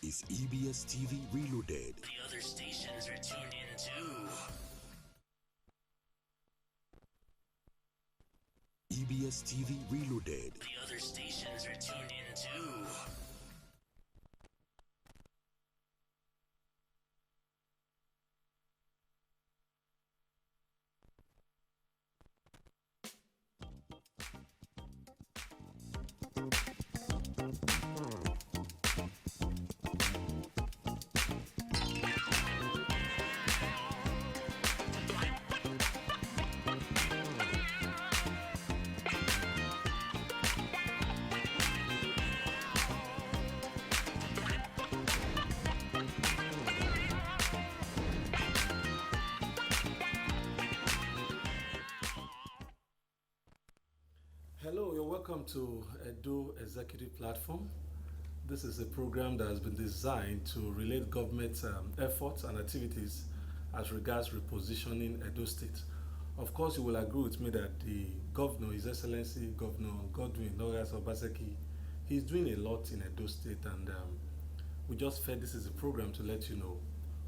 is EBS TV Reloaded. The other stations are tuned in too. EBS TV Reloaded. The other stations are tuned in too. Hello, you're welcome to Edo Executive Platform. This is a program that has been designed to relate government efforts and activities as regards repositioning Edo State. Of course, you will agree with me that the governor, His Excellency Governor Godwin Obaseki, he's doing a lot in Edo State, and we just felt this is a program to let you know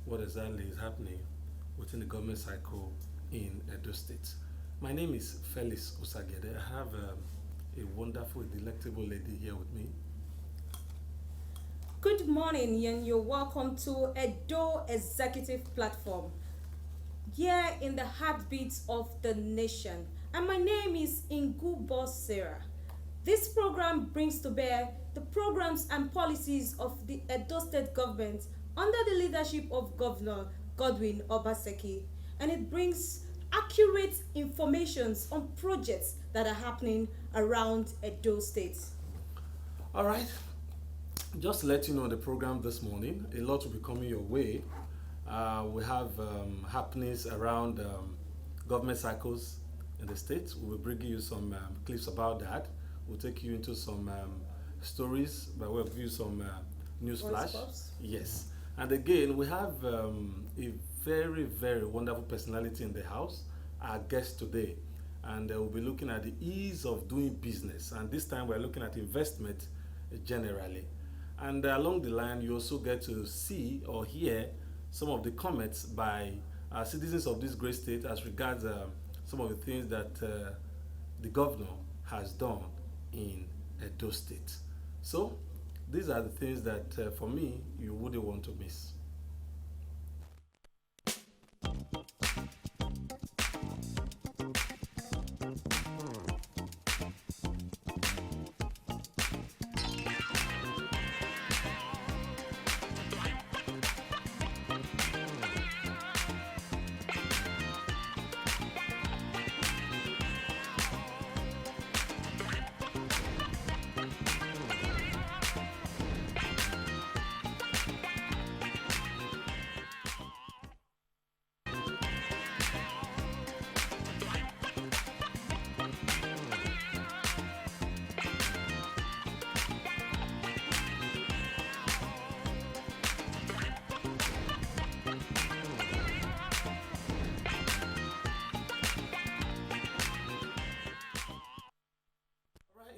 what exactly is happening within the government cycle in Edo State. My name is Felix Osagede. I have a wonderful, delectable lady here with me. Good morning, and you're welcome to Edo Executive Platform. Here in the heartbeats of the nation. And my name is Ingubo Sarah. This program brings to bear the programs and policies of the Edo State government under the leadership of Governor Godwin Obaseki. And it brings accurate informations on projects that are happening around Edo State. All right. Just to let you know the program this morning, a lot will be coming your way. We have happenings around government cycles in the state. We will bring you some clips about that. We'll take you into some stories by way of you some news flash. Yes. And again, we have a very, very wonderful personality in the house, our guest today. And we'll be looking at the ease of doing business. And this time we're looking at investment generally. And along the line, you also get to see or hear some of the comments by citizens of this great state as regards some of the things that the governor has done in Edo State. So these are the things that for me, you wouldn't want to miss.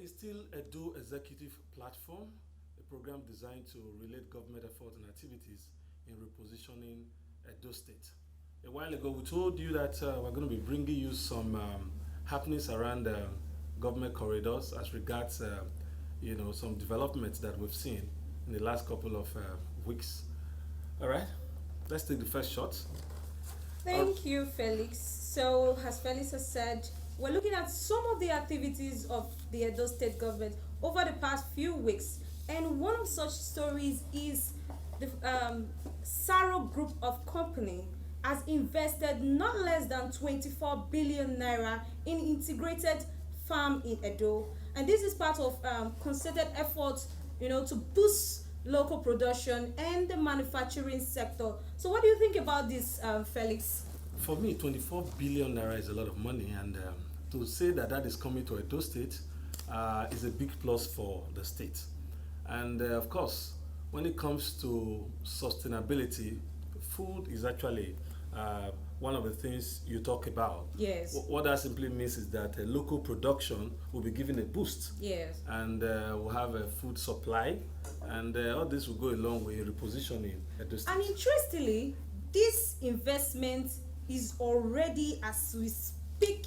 It's still Edo Executive Platform, a program designed to relate government efforts and activities in repositioning Edo State. A while ago, we told you that we're going to be bringing you some happenings around government corridors as regards, some developments that we've seen in the last couple of weeks. All right, let's take the first shot. Thank you, Felix. So, as Felix has said, we're looking at some of the activities of the Edo State government over the past few weeks. And one of such stories is the Saro Group of Company has invested not less than 24 billion naira in integrated farm in Edo. And this is part of concerted efforts, to boost local production and the manufacturing sector. So what do you think about this, Felix? For me, 24 billion naira is a lot of money, and to say that that is coming to Edo State is a big plus for the state. And of course, when it comes to sustainability, food is actually one of the things you talk about. Yes. What that simply means is that local production will be given a boost. Yes. And we'll have a food supply, and all this will go along with repositioning Edo State. And interestingly, this investment is already, as we speak,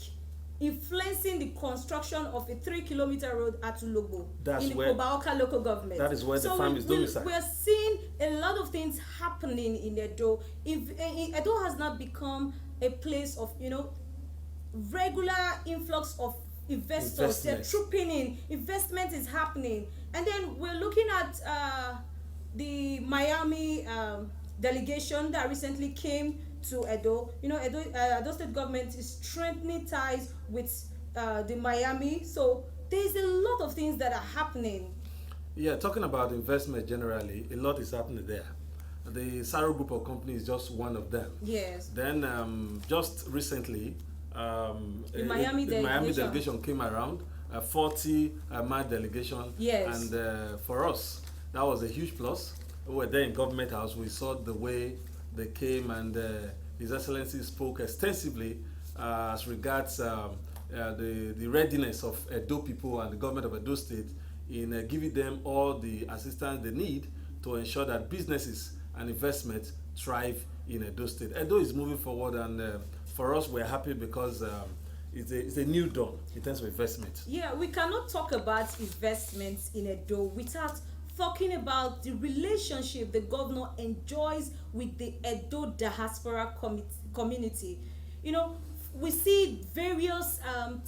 influencing the construction of a 3-kilometer road at Ulogbo in Obaoka local government. That is where the farm is domiciled. We're seeing a lot of things happening in Edo. Edo has now become a place of, regular influx of investors. They're trooping in. Investment is happening. And then we're looking at the Miami delegation that recently came to Edo. Edo State government is strengthening ties with the Miami. So there's a lot of things that are happening. Yeah, talking about investment generally, a lot is happening there. The Saro group of companies is just one of them. Yes. Then just recently, the Miami delegation came around, a 40-man delegation. Yes. And for us, that was a huge plus. We were there in Government House. We saw the way they came, and His Excellency spoke extensively as regards the readiness of Edo people and the government of Edo State in giving them all the assistance they need to ensure that businesses and investments thrive in Edo State. Edo is moving forward, and for us, we're happy because it's a new dawn in terms of investment. Yeah, we cannot talk about investments in Edo without talking about the relationship the governor enjoys with the Edo diaspora community. We see various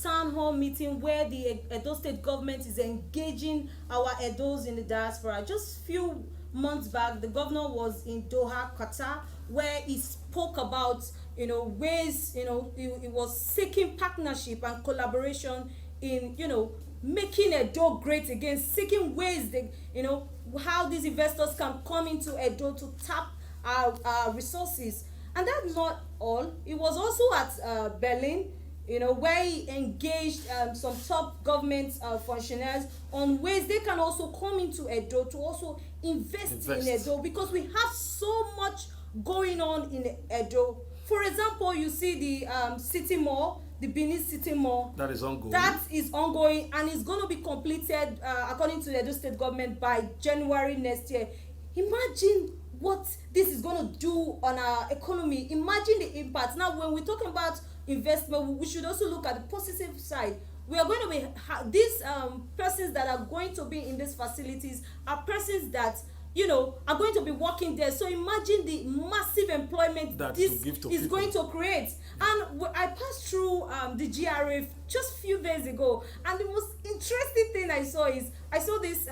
town hall meetings where the Edo State government is engaging our Edos in the diaspora. Just few months back, the governor was in Doha, Qatar, where he spoke about ways, he was seeking partnership and collaboration in making Edo great again, seeking ways that how these investors can come into Edo to tap our resources. And that's not all. It was also at Berlin, where he engaged some top government functionaries on ways they can also come into Edo to also invest in Edo, because we have so much going on in Edo. For example, you see the city mall, the Benin City Mall. That is ongoing. That is ongoing, and it's going to be completed according to the Edo State government by January next year. Imagine what this is going to do on our economy. Imagine the impact. Now, when we're talking about investment, we should also look at the positive side. We are going to be these persons that are going to be in these facilities are persons that are going to be working there. So imagine the massive employment that this is going to create. And I passed through the GRA just a few days ago, and the most interesting thing I saw this.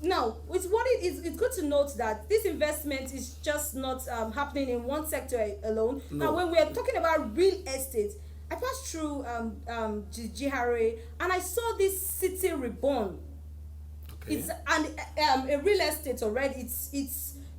Now, it's good to note that this investment is just not happening in one sector alone. No. Now, when we are talking about real estate, I passed through the GRA, and I saw this city reborn. Okay. It's a real estate already.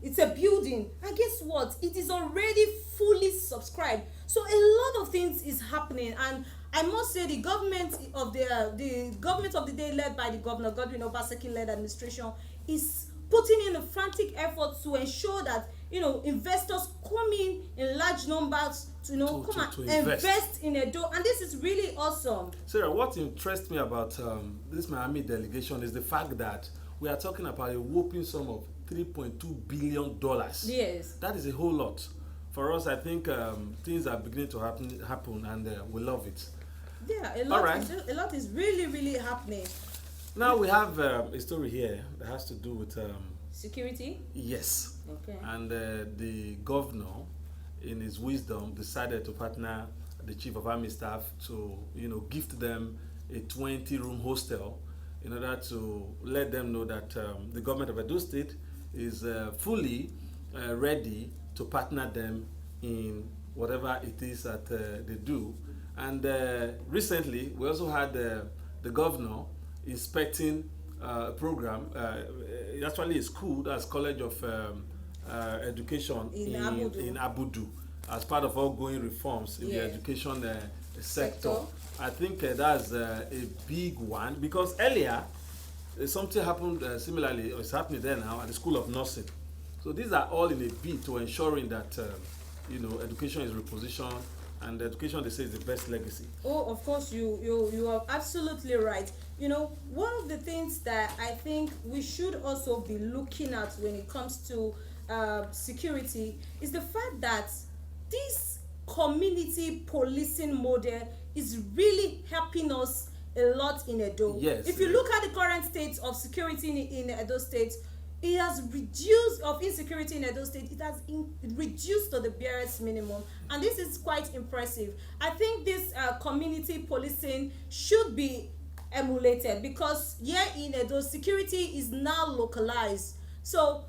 It's a building, and guess what? It is already fully subscribed. So a lot of things is happening, and I must say the government of the day, led by the governor Godwin Obaseki-led administration, is putting in a frantic effort to ensure that investors come in large numbers to invest in Edo, and this is really awesome. Sarah, what interests me about this Miami delegation is the fact that we are talking about a whopping sum of $3.2 billion. Yes, that is a whole lot. For us, I think things are beginning to happen, and we love it. Yeah, a lot is really, really happening. Now we have a story here that has to do with security. Yes. Okay. And the governor, in his wisdom, decided to partner the chief of army staff to gift them a 20-room hostel in order to let them know that the government of Edo State is fully ready to partner them in whatever it is that they do. And recently, we also had the governor inspecting a program, actually a school, that's College of Education in Abudu, as part of ongoing reforms in the education sector. I think that's a big one, because earlier something happened similarly, or it's happening there now at the School of Nursing. So these are all in a bid to ensuring that education is repositioned, and education, they say, is the best legacy. Oh, of course, you are absolutely right. One of the things that I think we should also be looking at when it comes to security is the fact that this community policing model is really helping us a lot in Edo. Yes. If you look at the current state of security in Edo State, it has reduced of insecurity in Edo State. It has reduced to the barest minimum, and this is quite impressive. I think this community policing should be emulated, because here in Edo, security is now localized. So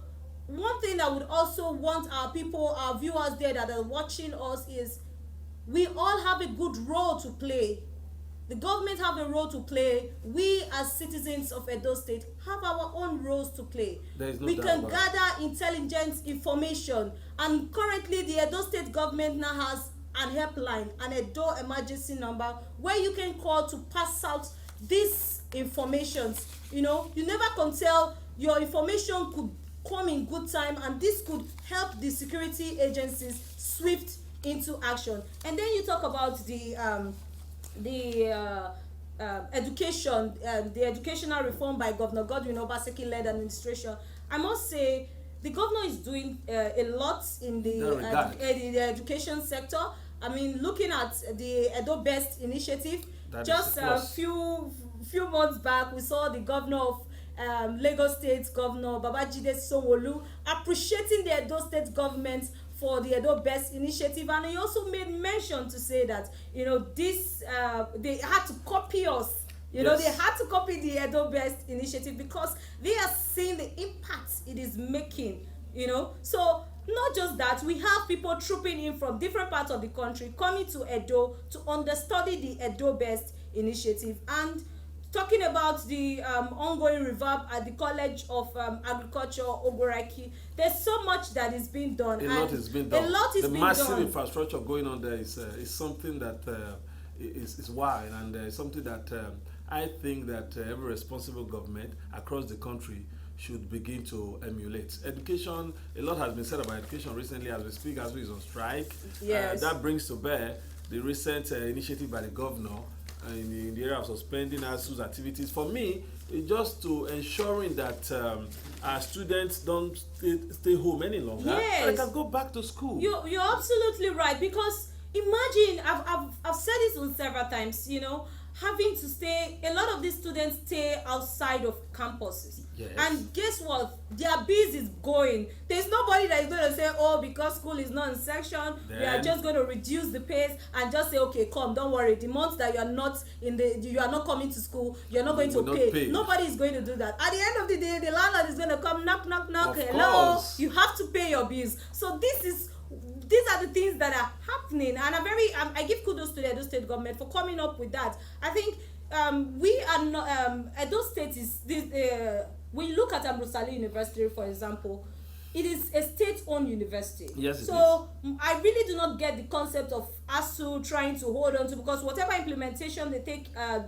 one thing I would also want our people, our viewers there that are watching us, is we all have a good role to play. The government have a role to play. We as citizens of Edo State have our own roles to play. No We doubt can about gather intelligence information, and currently the Edo State government now has an helpline, an Edo emergency number, where you can call to pass out these informations. You never can tell, your information could come in good time, and this could help the security agencies swift into action. And then you talk about the education, the educational reform by Governor Godwin Obaseki led administration. I must say the governor is doing a lot in the education sector. I mean, looking at the Edo Best initiative, just a few months back, we saw the governor of Lagos State, Governor Babajide Sanwo-Olu, appreciating the Edo State government for the Edo Best initiative, and he also made mention to say that this they had to copy us. Yes. They had to copy the Edo Best initiative because they are seeing the impact it is making. So not just that, we have people trooping in from different parts of the country coming to Edo to understudy the Edo Best initiative. And talking about the ongoing revamp at the College of Agriculture, Ogoraki, there's so much that is being done. A lot is being done. The massive infrastructure going on there is something that is wild, and something that I think that every responsible government across the country should begin to emulate. Education, a lot has been said about education recently as we speak, as we is on strike. Yes. That brings to bear the recent initiative by the governor in the area of suspending ASU's activities. For me, it's just to ensuring that our students don't stay home any longer. Yes. They can go back to school. You're absolutely right, because imagine, I've said this on several times, having to stay, a lot of these students stay outside of campuses. Yes. And guess what? Their biz is going. There's nobody that is going to say, oh, because school is not in section, we are just going to reduce the pace and just say, okay, come, don't worry. The months that you are not coming to school, you're not going to pay. Nobody is going to do that. At the end of the day, the landlord is going to come, knock, knock, knock. Hello, you have to pay your bills. So these are the things that are happening, and I give kudos to the Edo State government for coming up with that. I think we are not Edo State is this. When you look at Amrosali University, for example, it is a state-owned university. Yes, so I really do not get the concept of ASU trying to hold on to, because whatever implementation they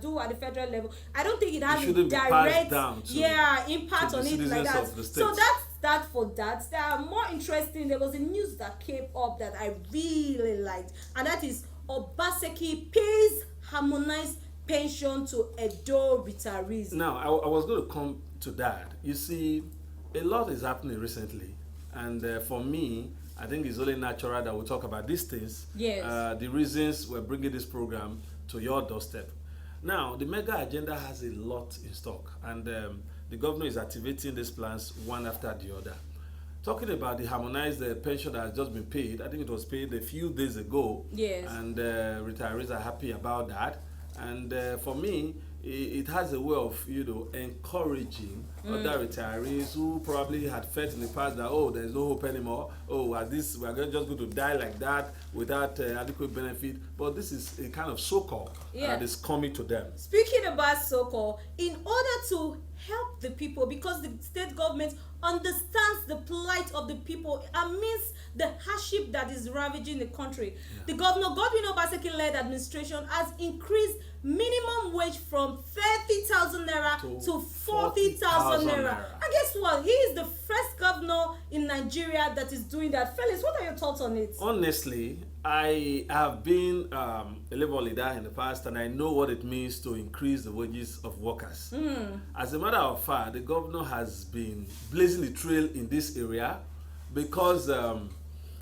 do at the federal level, I don't think it has a direct impact on it like that. So that's that for that. There are more interesting. There was a news that came up that I really liked, and that is Obaseki pays harmonized pension to Edo retirees. Now, I was going to come to that. You see, a lot is happening recently, and for me, I think it's only natural that we talk about these things. Yes. The reasons we're bringing this program to your doorstep. Now, the mega agenda has a lot in stock, and the governor is activating these plans one after the other. Talking about the harmonized pension that has just been paid, I think it was paid a few days ago. Yes. And retirees are happy about that. And for me, it has a way of encouraging other retirees who probably had felt in the past that, oh, there's no hope anymore, we are just going to die like that without adequate benefit. But this is a kind of so-called that is coming to them. Speaking about so-called, in order to help the people, because the state government understands the plight of the people amidst the hardship that is ravaging the country. Yeah. The Governor Godwin Obaseki-led administration has increased minimum wage from 30,000 naira to 40,000 naira. And guess what? He is the first governor in Nigeria that is doing that. Felix, what are your thoughts on it? Honestly, I have been a labor leader in the past, and I know what it means to increase the wages of workers. As a matter of fact, the governor has been blazing the trail in this area because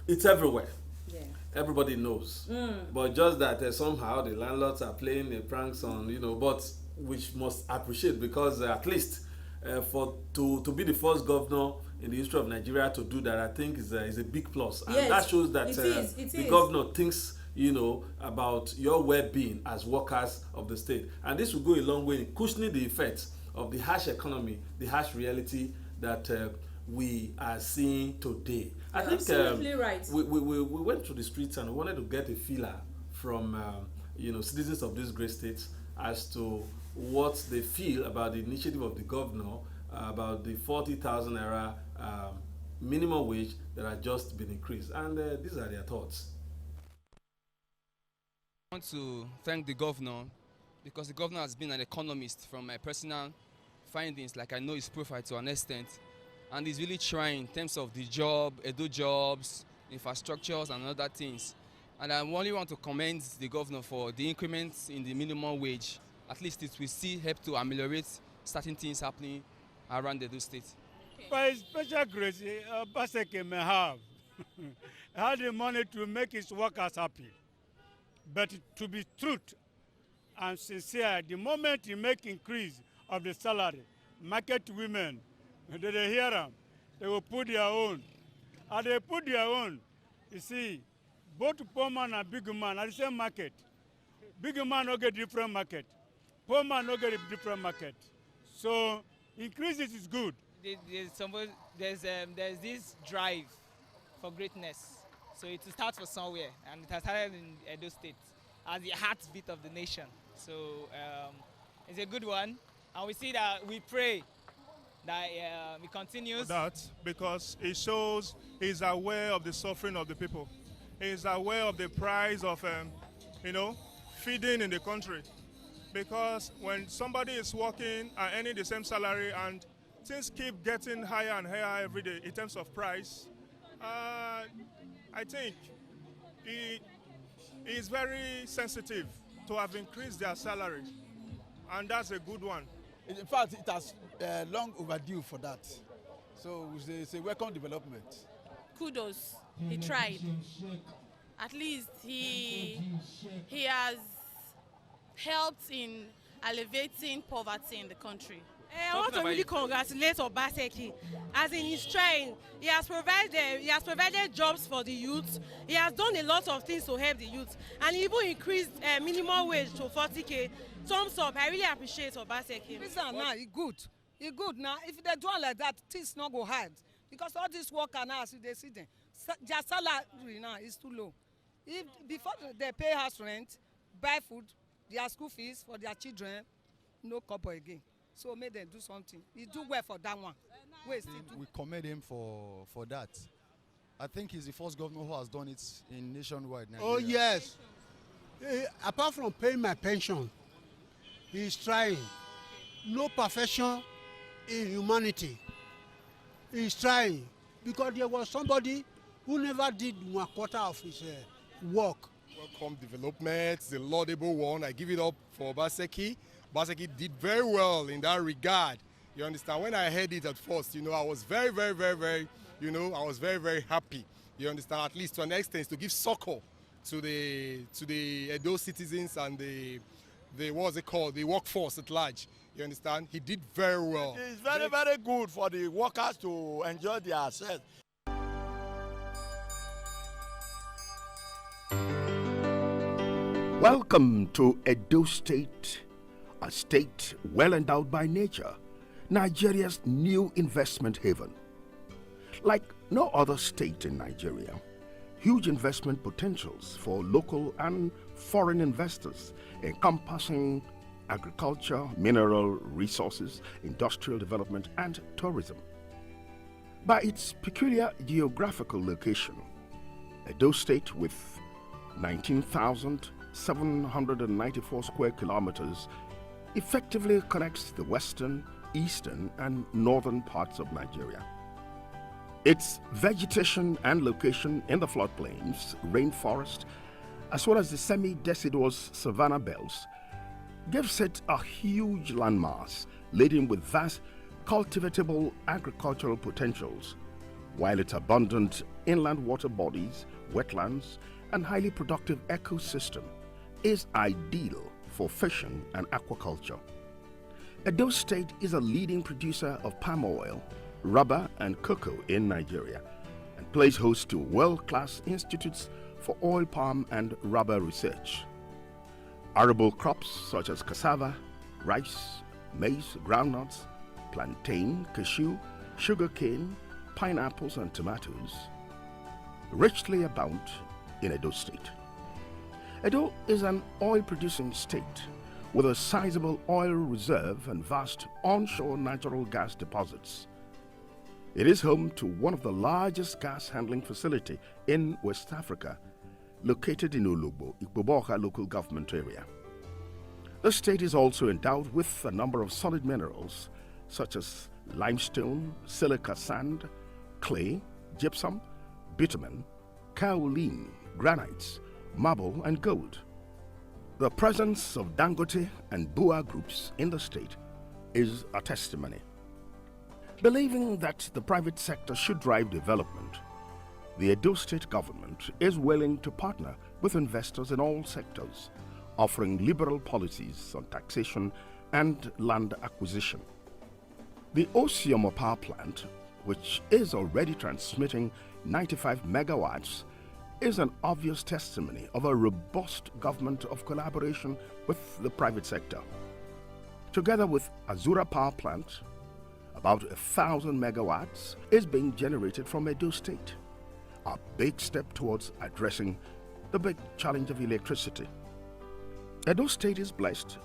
it's everywhere. Yeah. Everybody knows. But just that somehow the landlords are playing the pranks on, but which must appreciate, because at least to be the first governor in the history of Nigeria to do that, I think is a big plus. And yes, that shows that the governor thinks, about your well-being as workers of the state. And this will go a long way in cushioning the effects of the harsh economy, the harsh reality that we are seeing today. I think absolutely right. We went to the streets and we wanted to get a feeler from citizens of these great states as to what they feel about the initiative of the governor about the 40,000 naira minimum wage that had just been increased. And these are their thoughts. I want to thank the governor, because the governor has been an economist from my personal findings. Like, I know his profile to an extent, and he's really trying in terms of the Edo jobs, infrastructures and other things. And I only want to commend the governor for the increments in the minimum wage. At least it will still help to ameliorate certain things happening around the Edo state. By special grace, Obaseki may have had the money to make his workers happy. But to be truth and sincere, the moment he make increase of the salary, market women, they hear them, they will put their own. And they put their own, you see, both poor man and big man at the same market. Big man no get different market. Poor man no get a different market. So increases is good. There's this drive for greatness. So it will start for somewhere, and it has started in Edo State as the heartbeat of the nation. So it's a good one, and we see that, we pray that it continues. That because it shows he's aware of the suffering of the people. He's aware of the price of feeding in the country. Because when somebody is working and earning the same salary and things keep getting higher and higher every day in terms of price, I think he is very sensitive to have increased their salary, and that's a good one. In fact, it has long overdue for that. So it's a welcome development. Kudos, he tried. At least he has helped in alleviating poverty in the country. I want to really congratulate Obaseki. As in his trying, he has provided jobs for the youth. He has done a lot of things to help the youth, and he even increased minimum wage to 40k. Thumbs up. I really appreciate Obaseki. Listen, now he good. He good now. If they do like that, things not go hard, because all this worker now, as they see them, their salary now is too low. If before they pay house rent, buy food, their school fees for their children, no couple again. So may them do something. He do well for that one. We commend him for that. I think he's the first governor who has done it in nationwide Nigeria. Oh yes. Apart from paying my pension, he is trying. No perfection in humanity. He is trying, because there was somebody who never did 1/4 of his work. Welcome development, the laudable one. I give it up for Obaseki. Obaseki did very well in that regard. You understand? When I heard it at first, I was very, very, very, very, I was very, very happy. You understand? At least to an extent, to give succor to the Edo citizens and the what's it called, the workforce at large. You understand? He did very well. It's very, very good for the workers to enjoy their assets. Welcome to Edo State, a state well endowed by nature, Nigeria's new investment haven. Like no other state in Nigeria, huge investment potentials for local and foreign investors, encompassing agriculture, mineral resources, industrial development, and tourism. By its peculiar geographical location, Edo State, with 19,794 square kilometers, effectively connects the western, eastern, and northern parts of Nigeria. Its vegetation and location in the floodplains, rainforest, as well as the semi-deciduous savanna belts, gives it a huge landmass laden with vast cultivatable agricultural potentials, while its abundant inland water bodies, wetlands, and highly productive ecosystem is ideal for fishing and aquaculture. Edo State is a leading producer of palm oil, rubber, and cocoa in Nigeria, and plays host to world-class institutes for oil palm and rubber research. Arable crops such as cassava, rice, maize, groundnuts, plantain, cashew, sugarcane, pineapples, and tomatoes richly abound in Edo State. Edo is an oil-producing state with a sizable oil reserve and vast onshore natural gas deposits. It is home to one of the largest gas handling facilities in West Africa, located in Olugbo, Ikpoboka local government area. The state is also endowed with a number of solid minerals such as limestone, silica sand, clay, gypsum, bitumen, kaolin, granites, marble, and gold. The presence of Dangote and Bua groups in the state is a testimony. Believing that the private sector should drive development, the Edo State government is willing to partner with investors in all sectors, offering liberal policies on taxation and land acquisition. The Osiomo power plant, which is already transmitting 95 megawatts, is an obvious testimony of a robust government of collaboration with the private sector. Together with Azura power plant, about 1,000 megawatts is being generated from Edo State, a big step towards addressing the big challenge of electricity. Edo State is blessed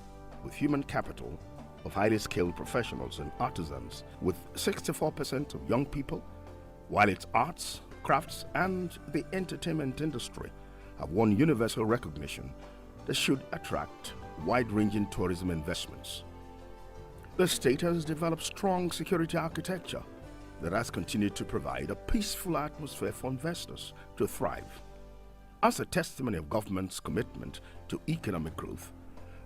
with human capital of highly skilled professionals and artisans, with 64% of young people, while its arts, crafts, and the entertainment industry have won universal recognition that should attract wide-ranging tourism investments. The state has developed strong security architecture that has continued to provide a peaceful atmosphere for investors to thrive. As a testimony of government's commitment to economic growth,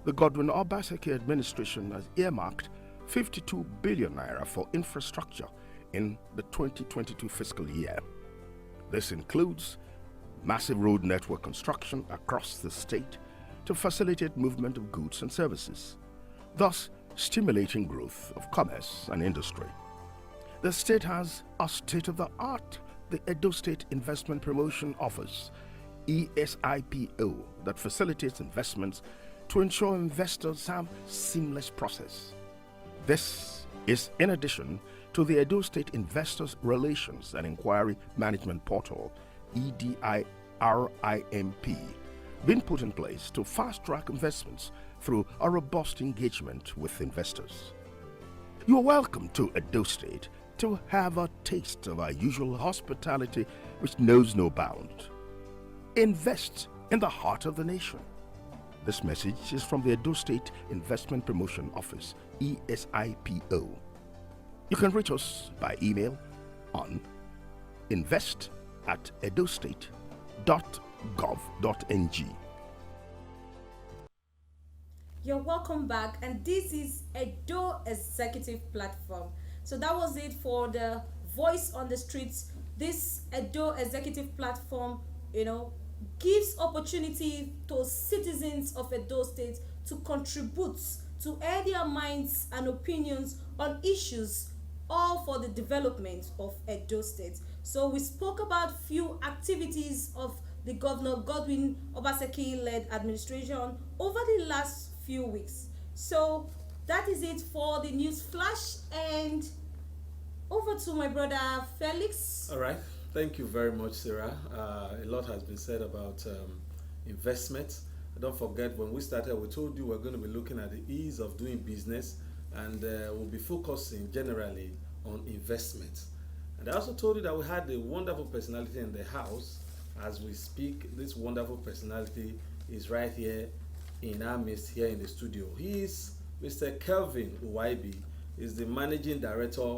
the Godwin Obaseki administration has earmarked 52 billion naira for infrastructure in the 2022 fiscal year. This includes massive road network construction across the state to facilitate movement of goods and services, thus stimulating growth of commerce and industry. The state has a state-of-the-art, the Edo State Investment Promotion Office, ESIPO, that facilitates investments to ensure investors have seamless process. This is in addition to the Edo State Investors Relations and Inquiry Management Portal, EDIRIMP, being put in place to fast-track investments through a robust engagement with investors. You are welcome to Edo State to have a taste of our usual hospitality which knows no bound. Invest in the heart of the nation. This message is from the Edo State Investment Promotion Office, ESIPO. You can reach us by email on invest@edostate.gov.ng. You're welcome back, and this is Edo Executive Platform. So that was it for the Voice on the Streets. This Edo Executive Platform, gives opportunity to citizens of Edo State to contribute, to air their minds and opinions on issues, all for the development of Edo State. So we spoke about few activities of the Governor Godwin Obaseki-led administration over the last few weeks. So that is it for the news flash, and over to my brother Felix. All right. Thank you very much, Sarah. A lot has been said about investment. Don't forget, when we started, we told you we're going to be looking at the ease of doing business, and we'll be focusing generally on investment. And And I also told you that we had a wonderful personality in the house. As we speak, this wonderful personality is right here in our midst, here in the studio. He is Mr. Kelvin Uwaibi. Is the Managing Director,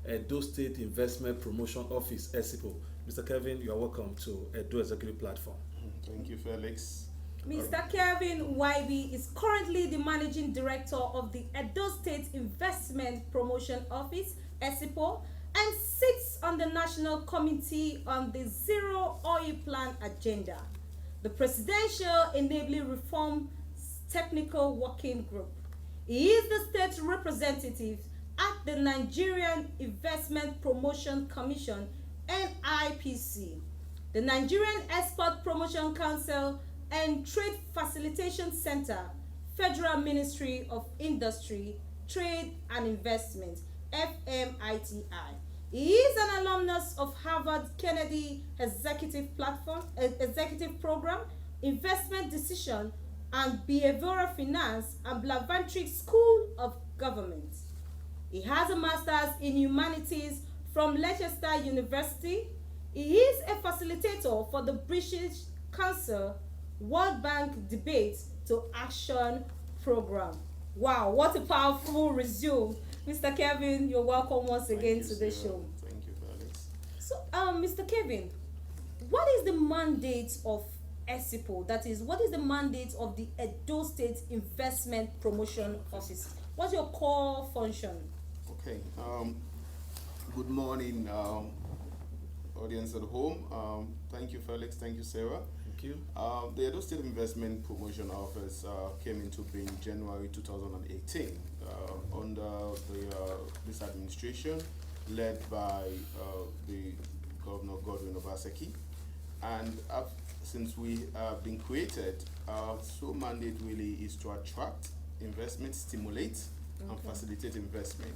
Edo State Investment Promotion Office, ESIPO. Mr. Kelvin, you are welcome to Edo Executive Platform. Thank you, Felix. Mr. Kelvin Uwaibi is currently the Managing Director of the Edo State Investment Promotion Office, ESIPO, and sits on the National Committee on the Zero Oil Plan Agenda, the Presidential Enabling Reform Technical Working Group. He is the state representative at the Nigerian Investment Promotion Commission, NIPC, the Nigerian Export Promotion Council and Trade Facilitation Center, Federal Ministry of Industry, Trade and Investment, FMITI. He is an alumnus of Harvard Kennedy Executive Program, Investment Decision and Behavioral Finance and Blavatnik School of Government. He has a master's in humanities from Leicester University. He is a facilitator for the British Council World Bank Debate to Action Program. Wow, what a powerful resume. Mr. Kevin, you're welcome once again to the show. Thank you, Felix. So, Mr. Kevin, what is the mandate of ESIPO? That is, what is the mandate of the Edo State Investment Promotion Office? What's your core function? Okay. Good morning, audience at home. Thank you, Felix. Thank you, Sarah. Thank you. The Edo State Investment Promotion Office came into being January 2018 under this administration led by the Governor Godwin Obaseki. And since we have been created, our sole mandate really is to attract investment, stimulate, and facilitate investment.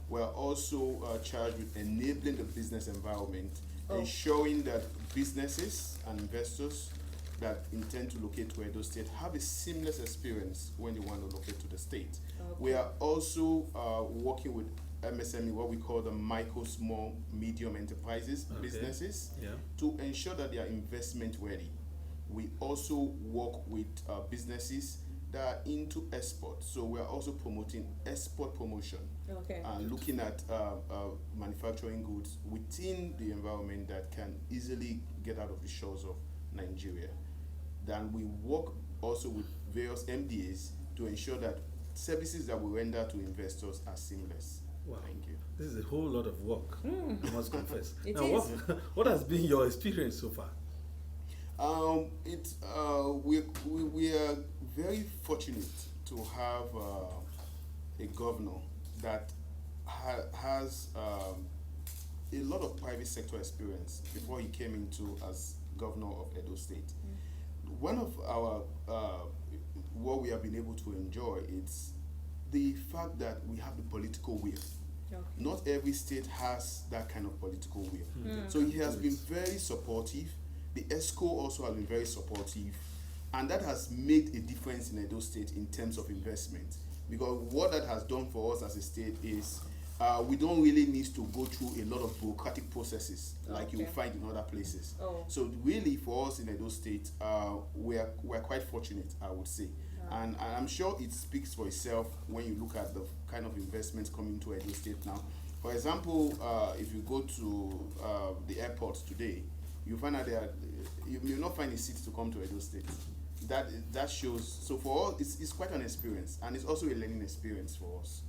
We're also charged with enabling the business environment, ensuring that businesses and investors that intend to locate to Edo State have a seamless experience when they want to locate to the state. We are also working with MSME, what we call the micro, small, medium enterprises, businesses, to ensure that they are investment ready. We also work with businesses that are into export. So we are also promoting export promotion and looking at manufacturing goods within the environment that can easily get out of the shores of Nigeria. Then we work also with various MDAs to ensure that services that we render to investors are seamless. Wow. Thank you. This is a whole lot of work, I must confess. It now, is. what has been your experience so far? We are very fortunate to have a governor that has a lot of private sector experience before he came into as governor of Edo State. One of our what we have been able to enjoy is the fact that we have the political will. Not every state has that kind of political will. So he has been very supportive. The ESCO also has been very supportive, and that has made a difference in Edo State in terms of investment. Because what that has done for us as a state is we don't really need to go through a lot of bureaucratic processes like you will find in other places. So really for us in Edo State, we're quite fortunate, I would say. And I'm sure it speaks for itself when you look at the kind of investments coming to Edo State now. For example, if you go to the airport today, you find out you will not find a seat to come to Edo State. That shows. So for us, it's quite an experience, and it's also a learning experience for us.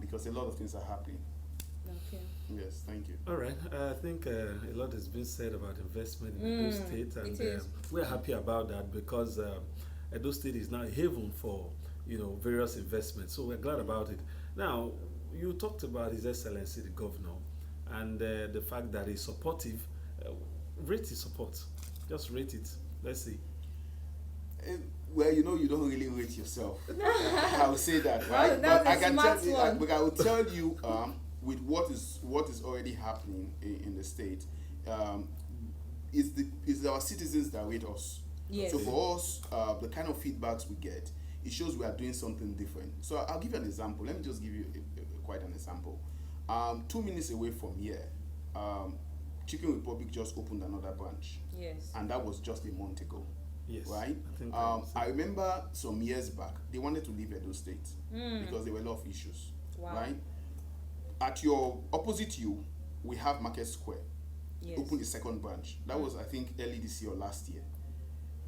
Because a lot of things are happening. Yes, thank you. All right, I think a lot has been said about investment in Edo State, and we're happy about that because Edo State is now a haven for various investments. So we're glad about it. Now, you talked about His Excellency the Governor and the fact that he's supportive. Rate his support. Just rate it. Let's see. Well, you don't really rate yourself. I will say that, right? Well, but I can tell you, one. I will tell you, with what is already happening in the state, it's our citizens that rate us. Yes. So for us, the kind of feedbacks we get, it shows we are doing something different. So I'll give you an example. Let me just give you quite an example. 2 minutes away from here, Chicken Republic just opened another branch. Yes. And that was just a month ago. Yes. Right? I think I remember some years back, they wanted to leave Edo State because there were a lot of issues. Wow. Right? At your opposite you, we have Market Square. Yes. Opened the second branch. That was, I think, early this year or last year.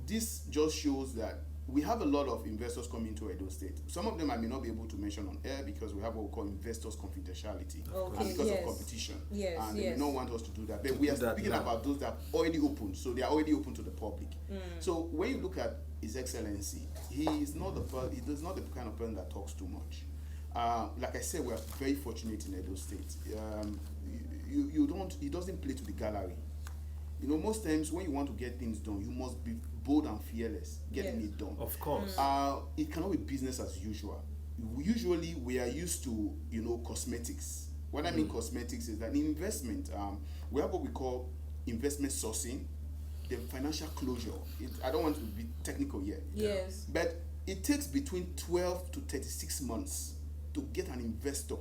This just shows that we have a lot of investors coming to Edo State. Some of them I may not be able to mention on air because we have what we call investors confidentiality, and because of competition. Yes, and they may not want us to do that. But we are speaking about those that are already open, so they are already open to the public. So when you look at His Excellency, he is not the kind of person that talks too much. Like I said, we are very fortunate in Edo State. He doesn't play to the gallery. You know, most times when you want to get things done, you must be bold and fearless getting it done. Of course. It cannot be business as usual. Usually, we are used to, cosmetics. What I mean cosmetics is that in investment, we have what we call investment sourcing, the financial closure. I don't want to be technical here. Yes. But it takes between 12 to 36 months to get an investor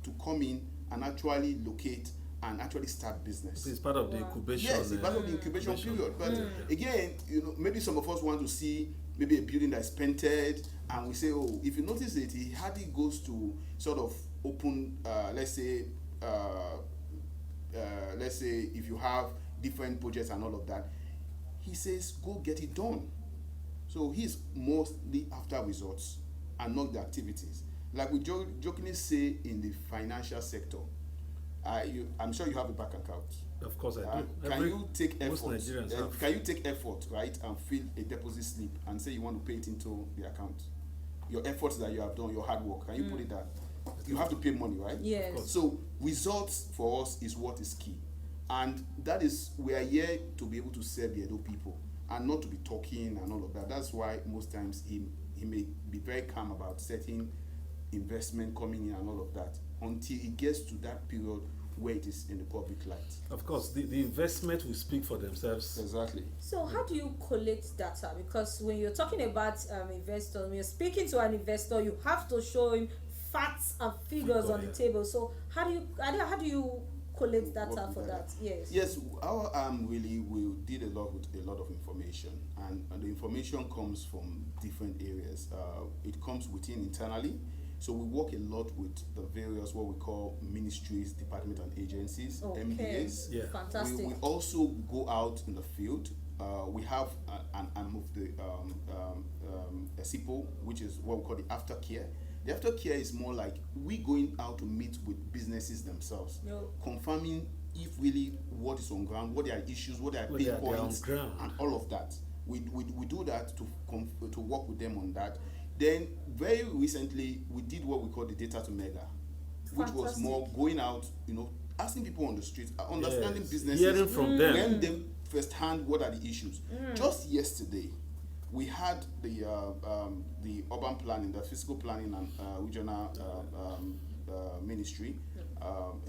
to come in and actually locate and actually start business. It's part of the incubation. Yes, it's part of the incubation period. But again, maybe some of us want to see maybe a building that's painted, and we say, oh, if you notice it, he hardly goes to sort of open, let's say if you have different projects and all of that, he says, go get it done. So he's mostly after results and not the activities. Like we jokingly say in the financial sector, I'm sure you have a bank account. Of course I do. Can you take effort? Can you take effort, right, and fill a deposit slip and say you want to pay it into the account? Your efforts that you have done, your hard work, can you put it there? You have to pay money, right? Yes. So results for us is what is key, and that is we are here to be able to serve the Edo people and not to be talking and all of that. That's why most times he may be very calm about certain investment coming in and all of that until it gets to that period where it is in the public light. Of course, the investment will speak for themselves. Exactly. So how do you collect data? Because when you're talking about investors, when you're speaking to an investor, you have to show him facts and figures on the table. So how do you collect data for that? Yes, our really we did a lot with a lot of information, and the information comes from different areas. It comes within internally. So we work a lot with the various what we call ministries, departments, and agencies, MDAs. Yeah. Fantastic. We also go out in the field. We have an arm of the SIPO, which is what we call the aftercare. The aftercare is more like we going out to meet with businesses themselves, confirming if really what is on ground, what are issues, what are pain points, and all of that. We do that to work with them on that. Then very recently we did what we call the data to mega, which was more going out, asking people on the street, understanding businesses, hearing from them, learning them firsthand what are the issues. Just yesterday, we had the urban planning, the physical planning and regional ministry,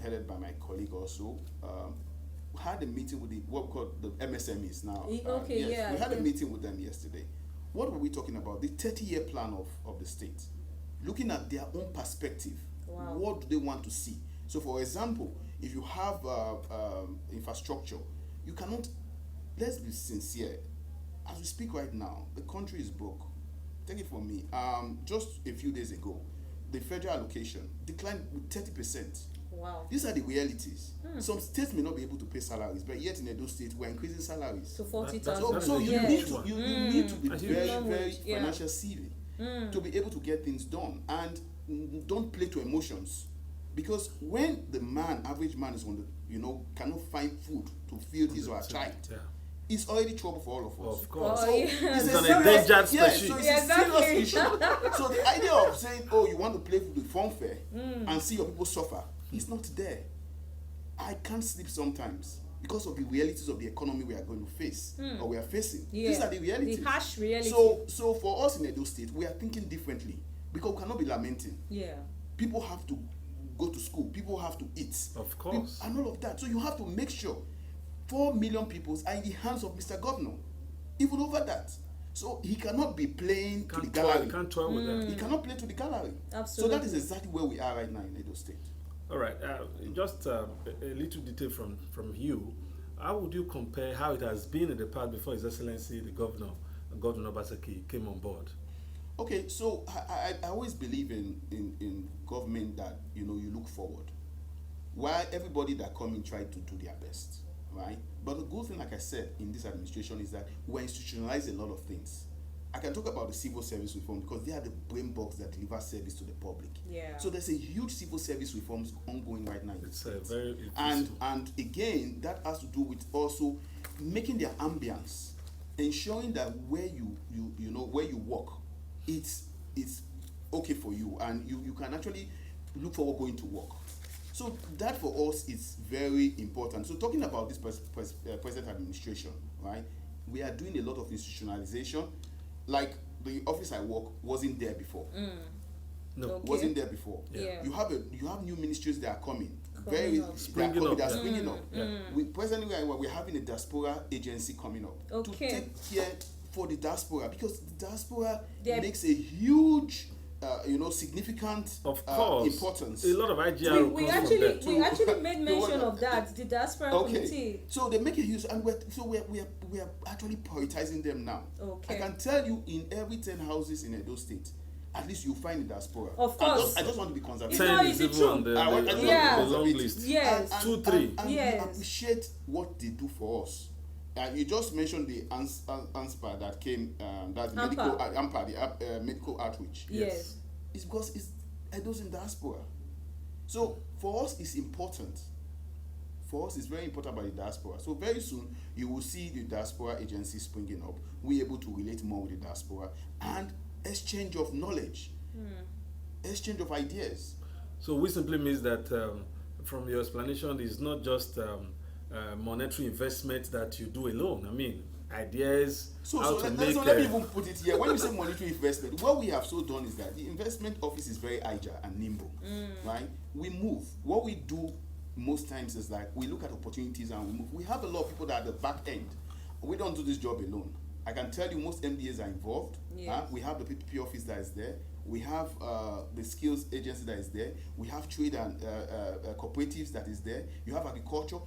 headed by my colleague also. Had a meeting with what we call the MSMEs now. We had a meeting with them yesterday. What were we talking about? The 30-year plan of the state, looking at their own perspective. Wow. What do they want to see? So, for example, if you have infrastructure, you cannot. Let's be sincere. As we speak right now, the country is broke. Take it from me. Just a few days ago, the federal allocation declined with 30%. Wow. These are the realities. Some states may not be able to pay salaries, but yet in Edo State we're increasing salaries to 40,000. So you need to be very financial savvy to be able to get things done, and don't play to emotions, because when the average man is on the cannot find food to feed his or her child, it's already trouble for all of us. Of course. So it's an endangered species. So it's a serious issue. So the idea of saying, oh, you want to play with the funfair and see your people suffer, is not there. I can't sleep sometimes because of the realities of the economy we are going to face or we are facing. These are the realities. The harsh reality. So for us in Edo State, we are thinking differently because we cannot be lamenting. Yeah. People have to go to school. People have to eat. Of course. And all of that. So you have to make sure 4 million people are in the hands of Mr. Governor. Even over that. So he cannot be playing to the gallery. He can't toy with that. He cannot play to the gallery. Absolutely. So that is exactly where we are right now in Edo State. All right. Just a little detail from you. How would you compare how it has been in the past before His Excellency the Governor Obaseki came on board? Okay, so I always believe in government that you look forward. While everybody that come in try to do their best, right? But the good thing, like I said, in this administration is that we're institutionalizing a lot of things. I can talk about the civil service reform because they are the brain box that deliver service to the public. Yeah. So there's a huge civil service reforms ongoing right now. It's very and again, that has to do with also making their ambience, ensuring that where you where you work, it's okay for you and you can actually look forward going to work. So that for us is very important. So talking about this present administration, right? We are doing a lot of institutionalization. Like the office I work wasn't there before. No, Okay. wasn't there before. Yeah. You have new ministries that are coming. Springing up. They are springing up. We presently we're having a diaspora agency coming up to take care for the diaspora because the diaspora makes a huge significant of course importance. A lot of IGR we actually made mention of that, the diaspora committee. So they make a huge, and we are actually prioritizing them now. Okay. I can tell you, in every 10 houses in Edo State, at least you find a diaspora. Of course. I just want to be conservative. It's true. On the long list. Yes. And, 2, 3. And we appreciate what they do for us. You just mentioned the ANSPA that came, that's medical medical outreach. Yes. It's because it's Edo's in diaspora. So for us, it's important. For us, it's very important about the diaspora. So very soon, you will see the diaspora agency springing up. We're able to relate more with the diaspora and exchange of knowledge, exchange of ideas. So we simply means that from your explanation, it's not just monetary investment that you do alone. I mean, ideas. So let me even put it here. When you say monetary investment, what we have so done is that the investment office is very agile and nimble, right? We move. What we do most times is like we look at opportunities and we move. We have a lot of people that are at the back end. We don't do this job alone. I can tell you most MDAs are involved. Yes. We have the PPP office that is there. We have the skills agency that is there. We have trade and cooperatives that is there. You have agriculture.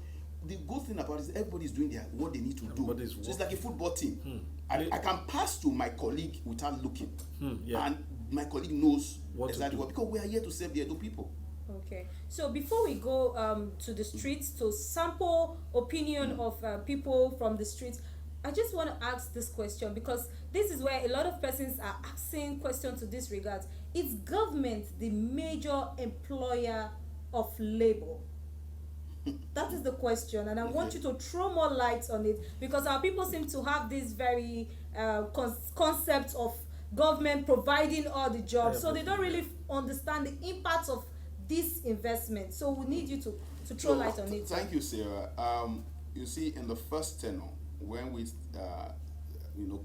The good thing about it is everybody is doing what they need to do. So it's like a football team. I can pass to my colleague without looking. And my colleague knows exactly what, because we are here to serve the Edo people. Okay. So before we go to the streets to sample opinion of people from the streets, I just want to ask this question because this is where a lot of persons are asking questions to this regard. Is government the major employer of labor? That is the question, and I want you to throw more light on it because our people seem to have this very concept of government providing all the jobs, so they don't really understand the impact of this investment. So we need you to throw light on it. Thank you, Sarah. You see, in the first tenure, when we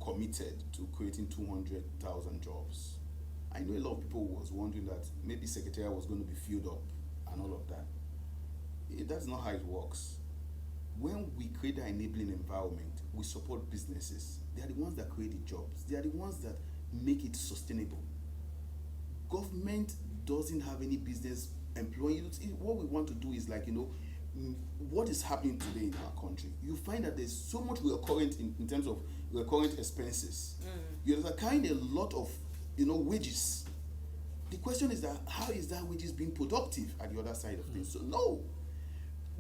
committed to creating 200,000 jobs, I know a lot of people was wondering that maybe Secretariat was going to be filled up and all of that. That's not how it works. When we create an enabling environment, we support businesses. They are the ones that create the jobs. They are the ones that make it sustainable. Government doesn't have any business employing. What we want to do is what is happening today in our country. You find that there's so much recurrent in terms of recurrent expenses. You're carrying a lot of wages. The question is that how is that wages being productive at the other side of things? So no.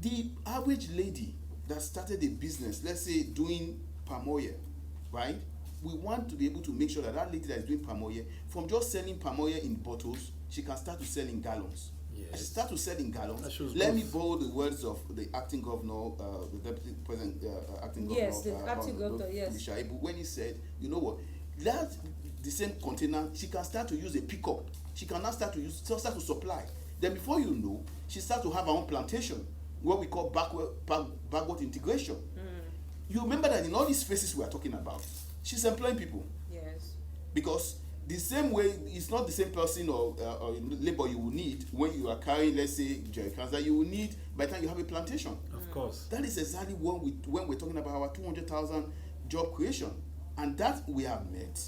The average lady that started a business, let's say doing palm oil, right? We want to be able to make sure that that lady that is doing palm oil, from just selling palm oil in bottles, she can start to sell in gallons. Yes. As she start to sell in gallons, let me borrow the words of the acting governor, the deputy president, acting governor. Yes, the acting governor, yes. When he said, you know what, that the same container, she can start to use a pickup. She can now start to supply. Then before you know, she starts to have her own plantation, what we call backward integration. You remember that in all these spaces we are talking about, she's employing people. Yes. Because the same way, it's not the same person or labor you will need when you are carrying, let's say, jerrycans that you will need by the time you have a plantation. Of course. That is exactly when we're talking about our 200,000 job creation. And that we have met.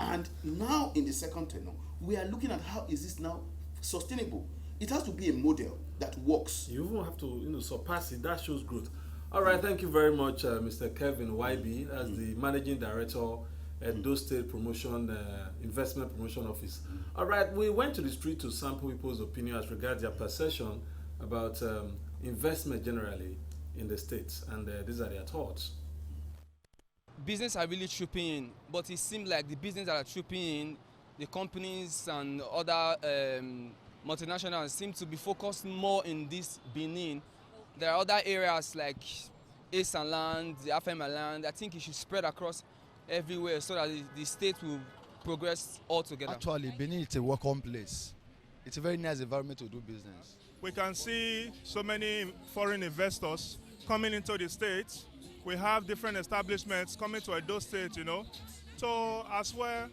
And now in the second tenure, we are looking at how is this now sustainable. It has to be a model that works. You even have to, surpass it. That shows growth. All right, thank you very much, Mr. Kevin YB, as the Managing Director at Edo State Promotion Investment Promotion Office. All right, we went to the street to sample people's opinion as regards their perception about investment generally in the states, and these are their thoughts. Business are really trooping in, but it seems like the business that are trooping in, the companies and other multinationals seem to be focused more in this Benin. There are other areas like Eastern land, the Afema land. I think it should spread across everywhere so that the state will progress all together. Actually, Benin is a welcome place. It's a very nice environment to do business. We can see so many foreign investors coming into the state. We have different establishments coming to Edo State, so as well,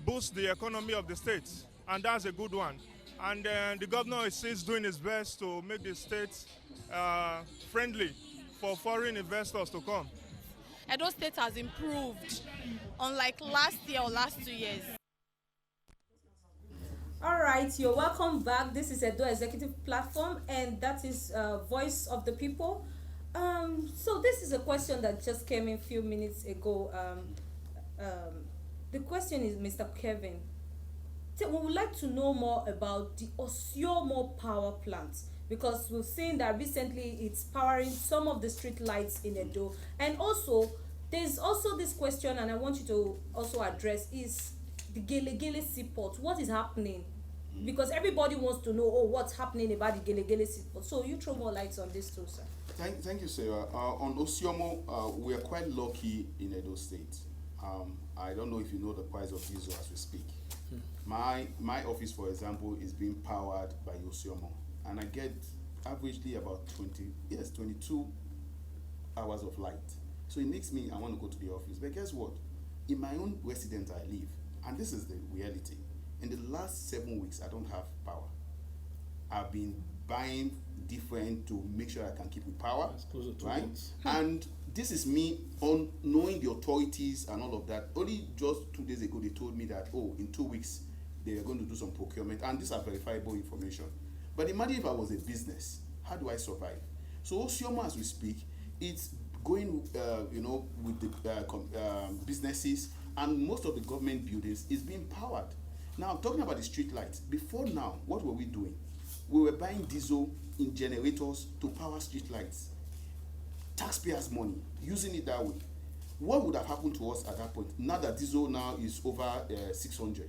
boost the economy of the state, and that's a good one. And the governor is doing his best to make the state friendly for foreign investors to come. Edo State has improved, unlike last year or last 2 years. All right, you're welcome back. This is Edo Executive Platform, and that is Voice of the People. So this is a question that just came in a few minutes ago. The question is, Mr. Kevin, we would like to know more about the Osiomo power plant, because we've seen that recently it's powering some of the street lights in Edo. And also, there's also this question, and I want you to also address, is the Gele seaport. What is happening? Because everybody wants to know, what's happening about the Gele seaport. So you throw more lights on this too, sir. Thank you, Sarah. On Osiomo, we are quite lucky in Edo State. I don't know if you know the price of diesel as we speak. My office, for example, is being powered by Osiomo, and I get averagely about 22 hours of light. So it makes me, I want to go to the office. But guess what? In my own residence I live, and this is the reality. In the last 7 weeks, I don't have power. I've been buying different to make sure I can keep with power, right? And this is me on knowing the authorities and all of that. Only just 2 days ago, they told me that, in 2 weeks, they are going to do some procurement, and these are verifiable information. But imagine if I was a business, how do I survive? So Osiomo, as we speak, it's going, with the businesses, and most of the government buildings is being powered. Now, talking about the street lights, before now, what were we doing? We were buying diesel in generators to power street lights. Taxpayers' money, using it that way. What would have happened to us at that point? Now that diesel now is over 600.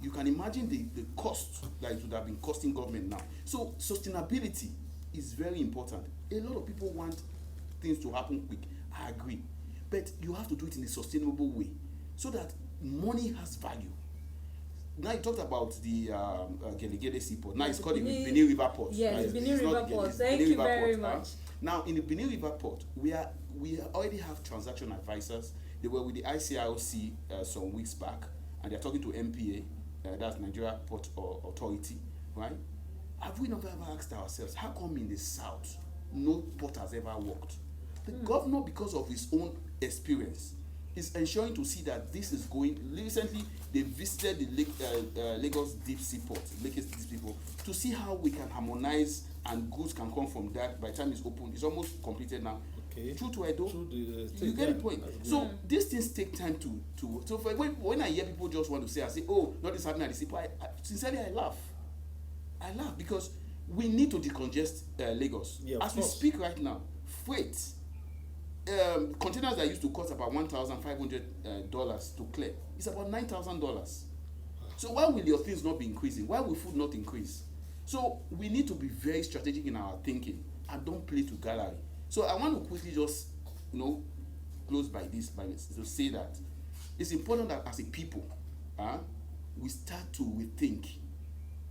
You can imagine the cost that it would have been costing government now. So sustainability is very important. A lot of people want things to happen quick. I agree. But you have to do it in a sustainable way so that money has value. Now you talked about the Gele Seaport. Now it's called the Benin River Port. Yes, right? Benin River Port. Thank you very much. Now in the Benin River Port, we already have transaction advisors. They were with the ICIOC some weeks back, and they're talking to MPA, that's Nigeria Port Authority, right? Have we never ever asked ourselves, how come in the south no port has ever worked? The governor, because of his own experience, is ensuring to see that this is going. Recently, they visited the Lagos Deep Sea Port, Lagos Deep Sea Port, to see how we can harmonize and goods can come from that. By the time it's open, it's almost completed now. Okay. True to Edo, you get the point. So these things take time to. So when I hear people just want to say, I say, not this happening at the seaport. Sincerely, I laugh. I laugh because we need to decongest Lagos. Yeah, as we speak right now, freight. Containers that used to cost about $1,500 to clear, it's about $9,000. So why will your things not be increasing? Why will food not increase? So we need to be very strategic in our thinking and don't play to gallery. So I want to quickly just, close by this, to say that it's important that as a people, we start to rethink,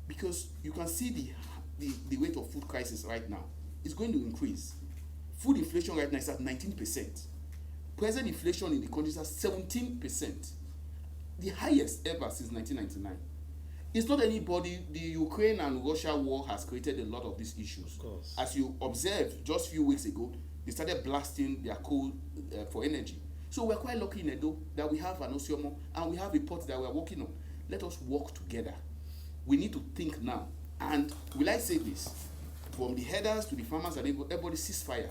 because you can see the rate of food crisis right now is going to increase. Food inflation right now is at 19%. Present inflation in the country is at 17%. The highest ever since 1999. It's not anybody. The Ukraine and Russia war has created a lot of these issues. Of course. As you observed just a few weeks ago, they started blasting their coal for energy. So we're quite lucky in Edo that we have an Osiomo and we have a port that we're working on. Let us work together we need to think now. And will I say this? From the headers to the farmers and everybody ceasefire.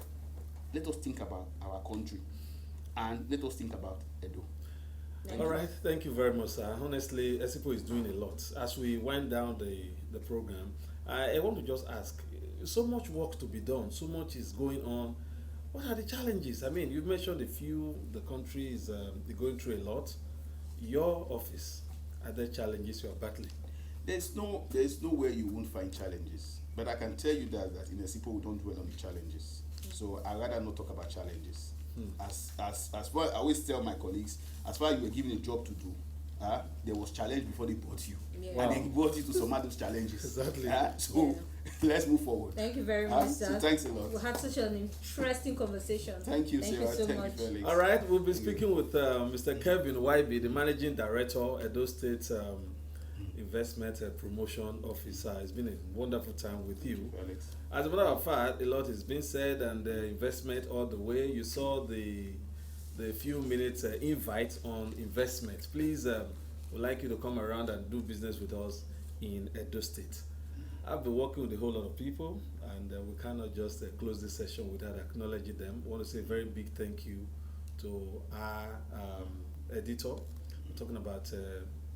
Let us think about our country and let us think about Edo. All right, thank you very much, sir. Honestly, ESIPO is doing a lot. As we wind down the program, I want to just ask, so much work to be done, so much is going on. What are the challenges? I mean, you mentioned a few, the country is going through a lot. Your office, are there challenges you are battling? There's nowhere you won't find challenges. But I can tell you that in ESIPO we don't dwell on the challenges. So I'd rather not talk about challenges. As far I always tell my colleagues, as far as you were given a job to do, there was challenge before they brought you. Yeah. Wow. And they brought you to surmount those challenges. Exactly. So let's move forward. Thank you very much, sir. So thanks a lot. We had such an interesting conversation. Thank you, Sarah. You so Thank much. you, Felix. All right, we'll be speaking with Mr. Kevin Waibi, the Managing Director, Edo State Investment Promotion Officer. It's been a wonderful time with you. Felix. As a matter of fact, a lot has been said, and investment all the way. You saw the few minutes invite on investment. Please, we'd like you to come around and do business with us in Edo State. I've been working with a whole lot of people, and we cannot just close this session without acknowledging them. I want to say a very big thank you to our editor. I'm talking about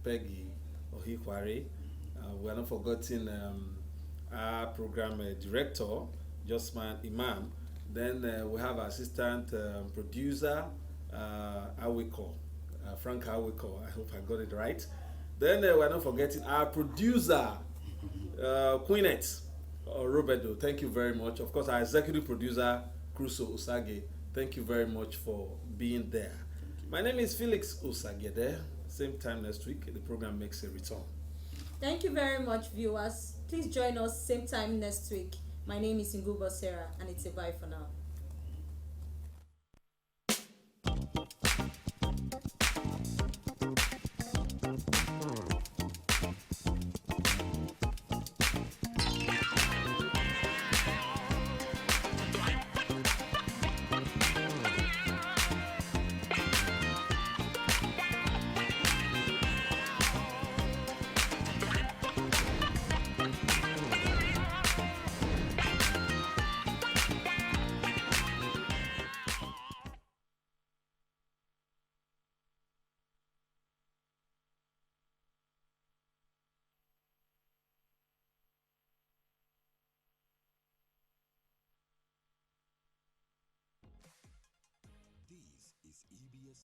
Peggy Ohikwari. We are not forgetting our program director, Josman Imam. Then we have our assistant producer, Awiko, Frank Awiko. I hope I got it right. Then we are not forgetting our producer, Queenette Roberto. Thank you very much. Of course, our executive producer, Crusoe Osage. Thank you very much for being there. My name is Felix Osagede. Same time next week, the program makes a return. Thank you very much, viewers. Please join us same time next week. My name is Ngubo Sarah, and it's a bye for now.